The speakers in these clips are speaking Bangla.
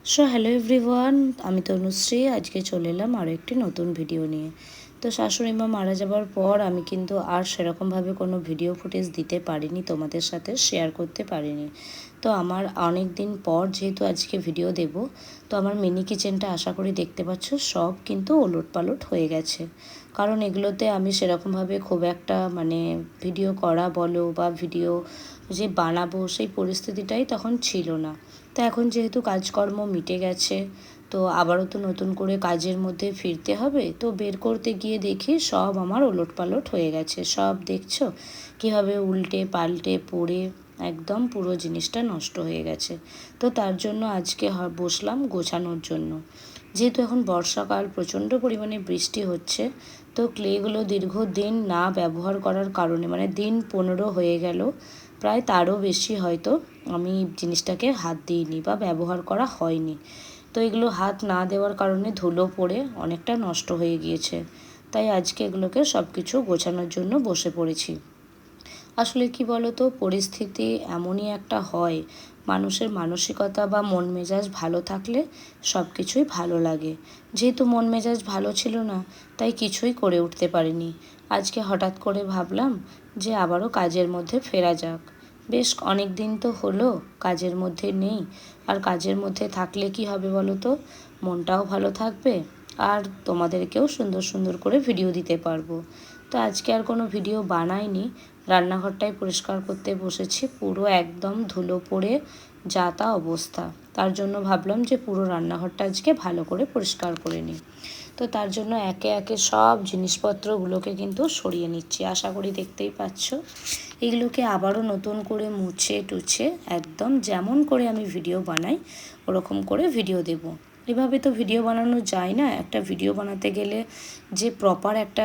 হ্যালো এভরিওয়ান, আমি তনুশ্রী। আজকে চলে এলাম আরও একটি নতুন ভিডিও নিয়ে। তো শাশুড়ি মা মারা যাবার পর আমি কিন্তু আর সেরকমভাবে কোনো ভিডিও ফুটেজ দিতে পারিনি, তোমাদের সাথে শেয়ার করতে পারিনি। তো আমার অনেক দিন পর যেহেতু আজকে ভিডিও দেব, তো আমার মিনি কিচেনটা আশা করি দেখতে পাচ্ছ সব কিন্তু ওলটপালট হয়ে গেছে। কারণ এগুলোতে আমি সেরকমভাবে খুব একটা ভিডিও করা বলো বা ভিডিও যে বানাবো সেই পরিস্থিতিটাই তখন ছিল না। তো এখন যেহেতু কাজকর্ম মিটে গেছে, তো আবারও তো নতুন করে কাজের মধ্যে ফিরতে হবে। তো বের করতে গিয়ে দেখি সব আমার ওলটপালট হয়ে গেছে। সব দেখছো কীভাবে উল্টে পাল্টে পড়ে একদম পুরো জিনিসটা নষ্ট হয়ে গেছে। তো তার জন্য আজকে বসলাম গোছানোর জন্য। যেহেতু এখন বর্ষাকাল, প্রচণ্ড পরিমাণে বৃষ্টি হচ্ছে, তো ক্লেগুলো দীর্ঘদিন না ব্যবহার করার কারণে দিন 15 হয়ে গেল, প্রায় তারও বেশি হয়তো আমি জিনিসটাকে হাত দিইনি বা ব্যবহার করা হয়নি। তো এগুলো হাত না দেওয়ার কারণে ধুলো পড়ে অনেকটা নষ্ট হয়ে গিয়েছে। তাই আজকে এগুলোকে সব কিছু গোছানোর জন্য বসে পড়েছি। আসলে কি বলতো, পরিস্থিতি এমনই একটা হয়, মানুষের মানসিকতা বা মন মেজাজ ভালো থাকলে সব কিছুই ভালো লাগে। যেহেতু মন মেজাজ ভালো ছিল না, তাই কিছুই করে উঠতে পারিনি। আজকে হঠাৎ করে ভাবলাম যে আবারও কাজের মধ্যে ফেরা যাক। বেশ অনেক দিন তো হলো কাজের মধ্যে নেই। আর কাজের মধ্যে থাকলে কি হবে বলো তো, মনটাও ভালো থাকবে, আর তোমাদেরকেও সুন্দর সুন্দর করে ভিডিও দিতে পারবো। তো আজকে আর কোনো ভিডিও বানাইনি, রান্নাঘরটাই পরিষ্কার করতে বসেছি। পুরো একদম ধুলো পড়ে যা তা অবস্থা। তার জন্য ভাবলাম যে পুরো রান্নাঘরটা আজকে ভালো করে পরিষ্কার করে নিই। তো তার জন্য একে একে সব জিনিসপত্রগুলোকে কিন্তু সরিয়ে নিচ্ছি। আশা করি দেখতেই পাচ্ছ। এগুলোকে আবারও নতুন করে মুছে টুছে একদম যেমন করে আমি ভিডিও বানাই ওরকম করে ভিডিও দেব। এভাবে তো ভিডিও বানানো যায় না। একটা ভিডিও বানাতে গেলে যে প্রপার একটা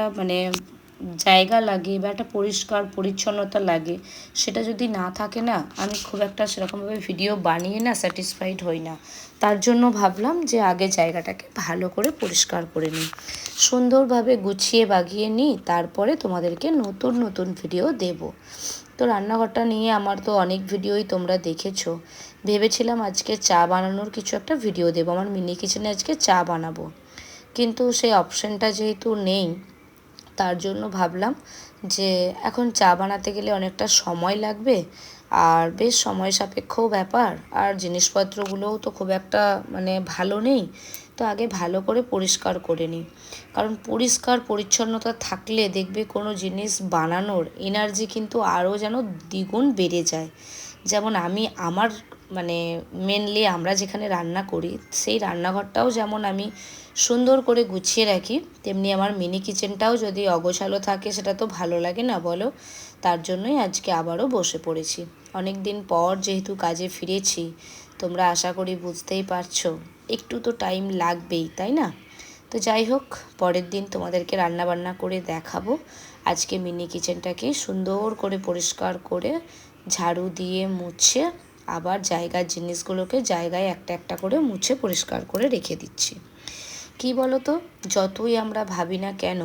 জায়গা লাগে বা একটা পরিষ্কার পরিচ্ছন্নতা লাগে, সেটা যদি না থাকে না, আমি খুব একটা সেরকমভাবে ভিডিও বানিয়ে না স্যাটিসফাইড হই না। তার জন্য ভাবলাম যে আগে জায়গাটাকে ভালো করে পরিষ্কার করে নিই, সুন্দরভাবে গুছিয়ে বাগিয়ে নিই, তারপরে তোমাদেরকে নতুন নতুন ভিডিও দেব। তো রান্নাঘরটা নিয়ে আমার তো অনেক ভিডিওই তোমরা দেখেছো। ভেবেছিলাম আজকে চা বানানোর কিছু একটা ভিডিও দেবো, আমার মিনি কিচেনে আজকে চা বানাবো, কিন্তু সেই অপশানটা যেহেতু নেই, তার জন্য ভাবলাম যে এখন চা বানাতে গেলে অনেকটা সময় লাগবে, আর বেশ সময় সাপেক্ষও ব্যাপার, আর জিনিসপত্রগুলোও তো খুব একটা ভালো নেই। তো আগে ভালো করে পরিষ্কার করে নিই, কারণ পরিষ্কার পরিচ্ছন্নতা থাকলে দেখবে কোনো জিনিস বানানোর এনার্জি কিন্তু আরও যেন দ্বিগুণ বেড়ে যায়। যেমন আমার মেনলি আমরা যেখানে রান্না করি সেই রান্নাঘরটাও যেমন আমি সুন্দর করে গুছিয়ে রাখি, তেমনি আমার মিনি কিচেনটাও যদি অগোছালো থাকে সেটা তো ভালো লাগে না বলো। তার জন্যই আজকে আবারও বসে পড়েছি। অনেক দিন পর যেহেতু কাজে ফিরেছি, তোমরা আশা করি বুঝতেই পারছো, একটু তো টাইম লাগবেই, তাই না? তো যাই হোক, পরের দিন তোমাদেরকে রান্নাবান্না করে দেখাবো। আজকে মিনি কিচেনটাকে সুন্দর করে পরিষ্কার করে ঝাড়ু দিয়ে মুছে আবার জায়গার জিনিসগুলোকে জায়গায় একটা একটা করে মুছে পরিষ্কার করে রেখে দিচ্ছি। কি বলো তো, যতই আমরা ভাবি না কেন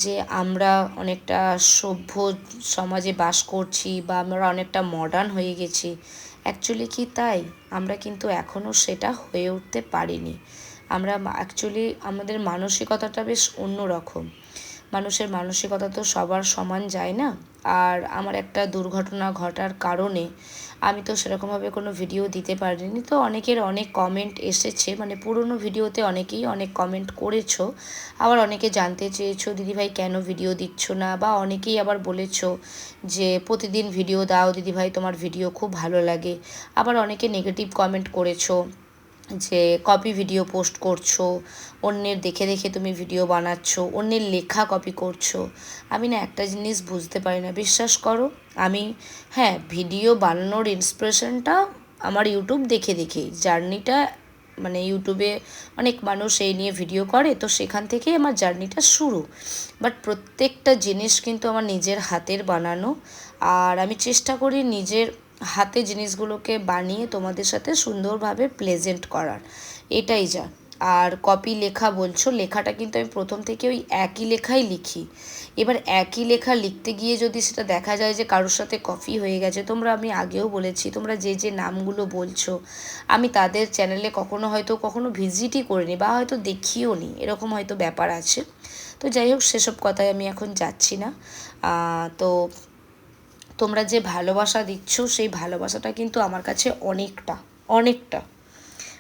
যে আমরা অনেকটা সভ্য সমাজে বাস করছি বা আমরা অনেকটা মডার্ন হয়ে গেছি, অ্যাকচুয়ালি কি তাই? আমরা কিন্তু এখনও সেটা হয়ে উঠতে পারিনি। আমরা অ্যাকচুয়ালি আমাদের মানসিকতাটা বেশ অন্য রকম। মানুষের মানসিকতা তো সবার সমান যায় না। আর আমার একটা দুর্ঘটনা ঘটার কারণে আমি তো সেরকমভাবে কোনো ভিডিও দিতে পারিনি। তো অনেকের অনেক কমেন্ট এসেছে, পুরনো ভিডিওতে অনেকেই অনেক কমেন্ট করেছো। আবার অনেকে জানতে চেয়েছো দিদিভাই কেন ভিডিও দিচ্ছ না, বা অনেকেই আবার বলেছো যে প্রতিদিন ভিডিও দাও দিদিভাই, তোমার ভিডিও খুব ভালো লাগে। আবার অনেকে নেগেটিভ কমেন্ট করেছো যে কপি ভিডিও পোস্ট করছো, অন্যের দেখে দেখে তুমি ভিডিও বানাচ্ছ, অন্যের লেখা কপি করছো। আমি না একটা জিনিস বুঝতে পারি না, বিশ্বাস করো। আমি, হ্যাঁ, ভিডিও বানানোর ইন্সপিরেশনটা আমার ইউটিউব দেখে দেখেই, জার্নিটা ইউটিউবে অনেক মানুষ এই নিয়ে ভিডিও করে, তো সেখান থেকেই আমার জার্নিটা শুরু। বাট প্রত্যেকটা জিনিস কিন্তু আমার নিজের হাতের বানানো, আর আমি চেষ্টা করি নিজের হাতে জিনিসগুলোকে বানিয়ে তোমাদের সাথে সুন্দরভাবে প্রেজেন্ট করার, এটাই যা। আর কপি লেখা বলছো, লেখাটা কিন্তু আমি প্রথম থেকে ওই একই লেখাই লিখি। এবার একই লেখা লিখতে গিয়ে যদি সেটা দেখা যায় যে কারোর সাথে কপি হয়ে গেছে, আমি আগেও বলেছি, তোমরা যে নামগুলো বলছো আমি তাদের চ্যানেলে কখনো ভিজিটই করিনি বা হয়তো দেখিও নি, এরকম হয়তো ব্যাপার আছে। তো যাই হোক, সেসব কথায় আমি এখন যাচ্ছি না। তো তোমরা যে ভালোবাসা দিচ্ছ সেই ভালোবাসাটা কিন্তু আমার কাছে অনেকটা অনেকটা,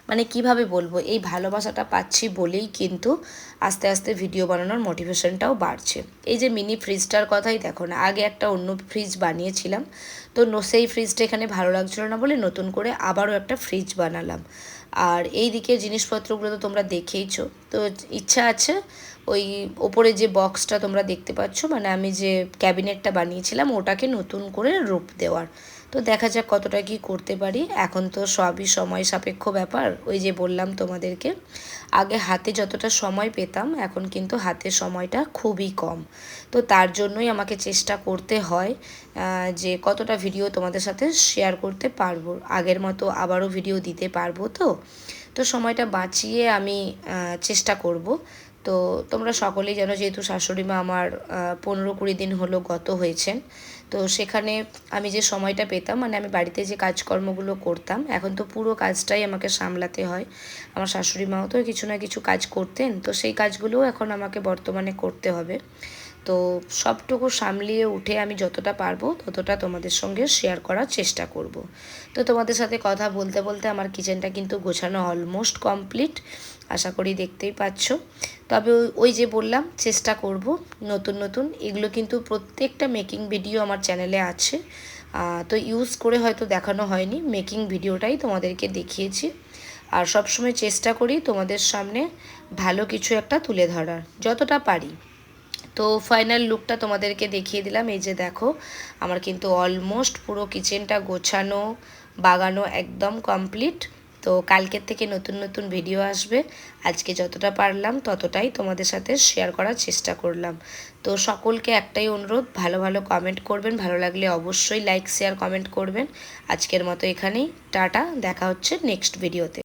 মানে কিভাবে বলবো, এই ভালোবাসাটা পাচ্ছি বলেই কিন্তু আস্তে আস্তে ভিডিও বানানোর মোটিভেশনটাও বাড়ছে। এই যে মিনি ফ্রিজটার কথাই দেখো না, আগে একটা অন্য ফ্রিজ বানিয়েছিলাম, তো সেই ফ্রিজটা এখানে ভালো লাগছিল না বলে নতুন করে আবারও একটা ফ্রিজ বানালাম। আর এই দিকের জিনিসপত্রগুলো তো তোমরা দেখেইছো। তো ইচ্ছা আছে ওই ওপরে যে বক্সটা তোমরা দেখতে পাচ্ছ, মানে আমি যে ক্যাবিনেটটা বানিয়েছিলাম ওটাকে নতুন করে রূপ দেওয়ার। তো দেখা যাক কতটা কি করতে পারি। এখন তো সবই সময় সাপেক্ষ ব্যাপার। ওই যে বললাম তোমাদেরকে, আগে হাতে যতটা সময় পেতাম এখন কিন্তু হাতে সময়টা খুবই কম। তো তার জন্যই আমাকে চেষ্টা করতে হয় যে কতটা ভিডিও তোমাদের সাথে শেয়ার করতে পারবো, আগের মতো আবারও ভিডিও দিতে পারবো। তো সময়টা বাঁচিয়ে আমি চেষ্টা করব। তো তোমরা সকলেই জানো, যেহেতু শাশুড়ি মা আমার 15-20 দিন হলো গত হয়েছেন, তো সেখানে আমি যে সময়টা পেতাম, মানে আমি বাড়িতে যে কাজকর্মগুলো করতাম, এখন তো পুরো কাজটাই আমাকে সামলাতে হয়। আমার শাশুড়ি মাও তো কিছু না কিছু কাজ করতেন, তো সেই কাজগুলোও এখন আমাকে বর্তমানে করতে হবে। তো সবটুকু সামলিয়ে উঠে আমি যতটা পারবো ততটা তোমাদের সঙ্গে শেয়ার করার চেষ্টা করব। তো তোমাদের সাথে কথা বলতে বলতে আমার কিচেনটা কিন্তু গোছানো অলমোস্ট কমপ্লিট, আশা করি দেখতেই পাচ্ছ। তবে ওই যে বললাম, চেষ্টা করব নতুন নতুন, এগুলো কিন্তু প্রত্যেকটা মেকিং ভিডিও আমার চ্যানেলে আছে। তো ইউজ করে হয়তো দেখানো হয়নি, মেকিং ভিডিওটাই তোমাদেরকে দেখিয়েছি। আর সবসময় চেষ্টা করি তোমাদের সামনে ভালো কিছু একটা তুলে ধরার যতটা পারি। তো ফাইনাল লুকটা তোমাদেরকে দেখিয়ে দিলাম। এই যে দেখো, আমার কিন্তু অলমোস্ট পুরো কিচেনটা গোছানো বাগানো একদম কমপ্লিট। তো কালকের থেকে নতুন নতুন ভিডিও আসবে। আজকে যতটা পারলাম ততটাই তোমাদের সাথে শেয়ার করার চেষ্টা করলাম। তো সকলকে একটাই অনুরোধ, ভালো ভালো কমেন্ট করবেন, ভালো লাগলে অবশ্যই লাইক শেয়ার কমেন্ট করবেন। আজকের মতো এখানেই টাটা, দেখা হচ্ছে নেক্সট ভিডিওতে।